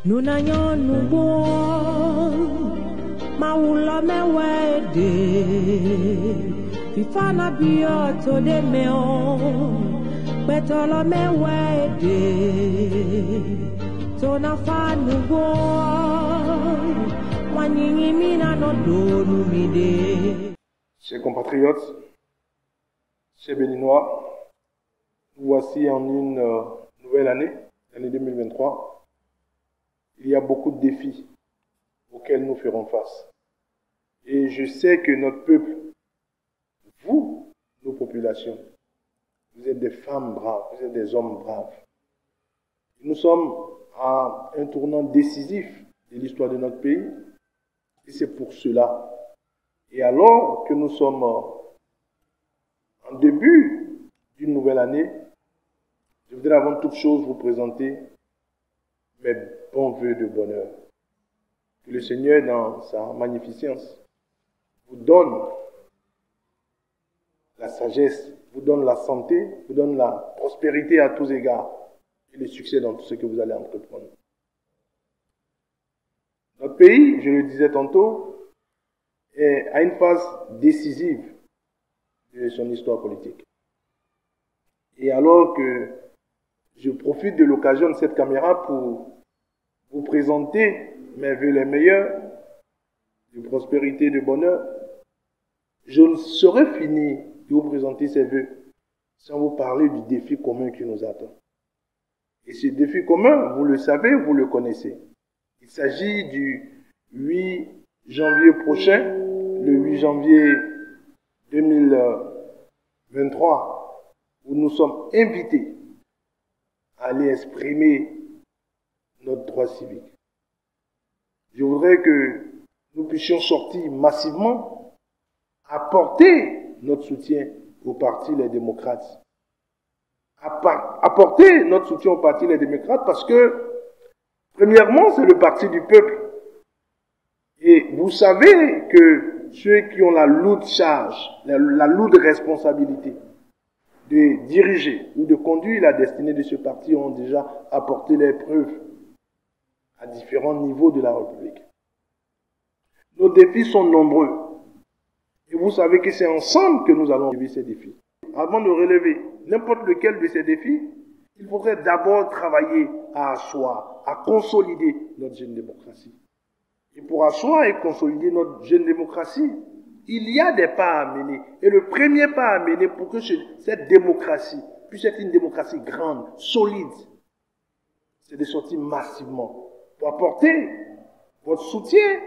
Nous n'ayons nous bon, ma oula me wede, fifana bioto de meon, betolo me wede, tona fa nous bon, wanini mina no do nous mide. Chers compatriotes, chers Béninois, nous voici en une nouvelle année, l'année 2023. Il y a beaucoup de défis auxquels nous ferons face. Et je sais que notre peuple, vous, nos populations, vous êtes des femmes braves, vous êtes des hommes braves. Nous sommes à un tournant décisif de l'histoire de notre pays. Et c'est pour cela. Et alors que nous sommes en début d'une nouvelle année, je voudrais avant toute chose vous présenter mes bons vœux de bonheur. Que le Seigneur, dans sa magnificence, vous donne la sagesse, vous donne la santé, vous donne la prospérité à tous égards et le succès dans tout ce que vous allez entreprendre. Notre pays, je le disais tantôt, est à une phase décisive de son histoire politique. Et alors que je profite de l'occasion de cette caméra pour vous présenter mes vœux les meilleurs, de prospérité, de bonheur, je ne saurais finir de vous présenter ces vœux sans vous parler du défi commun qui nous attend. Et ce défi commun, vous le savez, vous le connaissez. Il s'agit du 8 janvier prochain, le 8 janvier 2023, où nous sommes invités à aller exprimer notre droit civique. Je voudrais que nous puissions sortir massivement, apporter notre soutien au parti Les Démocrates. Apporter notre soutien au parti Les Démocrates parce que, premièrement, c'est le parti du peuple. Et vous savez que ceux qui ont la lourde charge, la lourde responsabilité de diriger ou de conduire la destinée de ce parti ont déjà apporté les preuves à différents niveaux de la République. Nos défis sont nombreux. Et vous savez que c'est ensemble que nous allons relever ces défis. Avant de relever n'importe lequel de ces défis, il faudrait d'abord travailler à asseoir, à consolider notre jeune démocratie. Et pour asseoir et consolider notre jeune démocratie, il y a des pas à mener. Et le premier pas à mener pour que cette démocratie puisse être une démocratie grande, solide, c'est de sortir massivement pour apporter votre soutien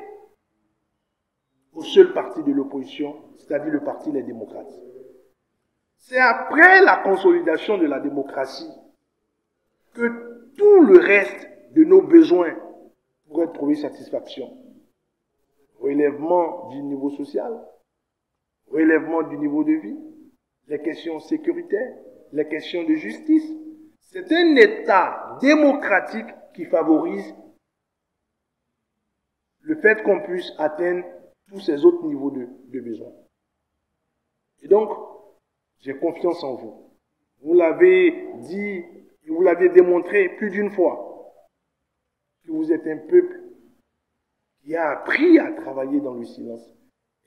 au seul parti de l'opposition, c'est-à-dire le parti Les Démocrates. C'est après la consolidation de la démocratie que tout le reste de nos besoins pourrait trouver satisfaction. Relèvement du niveau social, relèvement du niveau de vie, les questions sécuritaires, les questions de justice. C'est un État démocratique qui favorise le fait qu'on puisse atteindre tous ces autres niveaux de besoins. Et donc, j'ai confiance en vous. Vous l'avez dit et vous l'avez démontré plus d'une fois que vous êtes un peuple qui a appris à travailler dans le silence.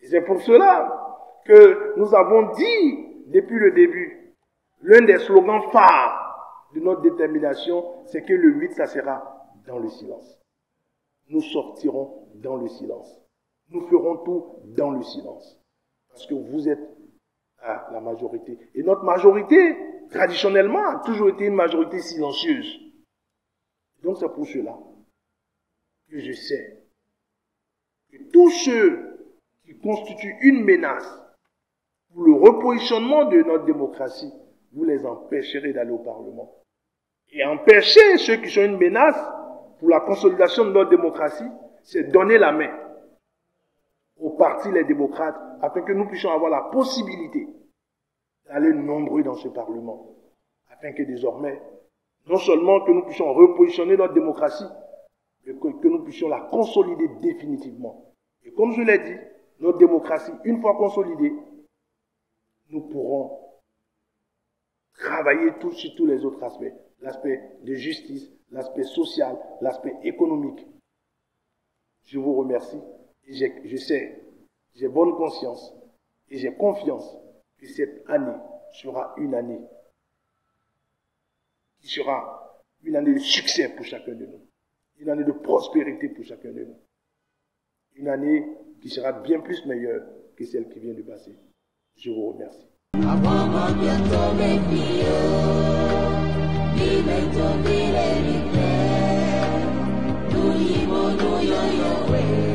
Et c'est pour cela que nous avons dit depuis le début, l'un des slogans phares de notre détermination, c'est que le 8, ça sera dans le silence. Nous sortirons dans le silence. Nous ferons tout dans le silence. Parce que vous êtes à la majorité. Et notre majorité, traditionnellement, a toujours été une majorité silencieuse. Donc c'est pour cela que je sais que tous ceux qui constituent une menace pour le repositionnement de notre démocratie, vous les empêcherez d'aller au Parlement. Et empêcher ceux qui sont une menace pour la consolidation de notre démocratie, c'est donner la main au parti Les Démocrates afin que nous puissions avoir la possibilité d'aller nombreux dans ce Parlement. Afin que désormais, non seulement que nous puissions repositionner notre démocratie, mais que nous puissions la consolider définitivement. Et comme je l'ai dit, notre démocratie, une fois consolidée, nous pourrons travailler sur tous les autres aspects. L'aspect de justice, l'aspect social, l'aspect économique. Je vous remercie et je sais, j'ai bonne conscience et j'ai confiance que cette année sera une année qui sera une année de succès pour chacun de nous, une année de prospérité pour chacun de nous, une année qui sera bien plus meilleure que celle qui vient de passer. Je vous remercie. Dime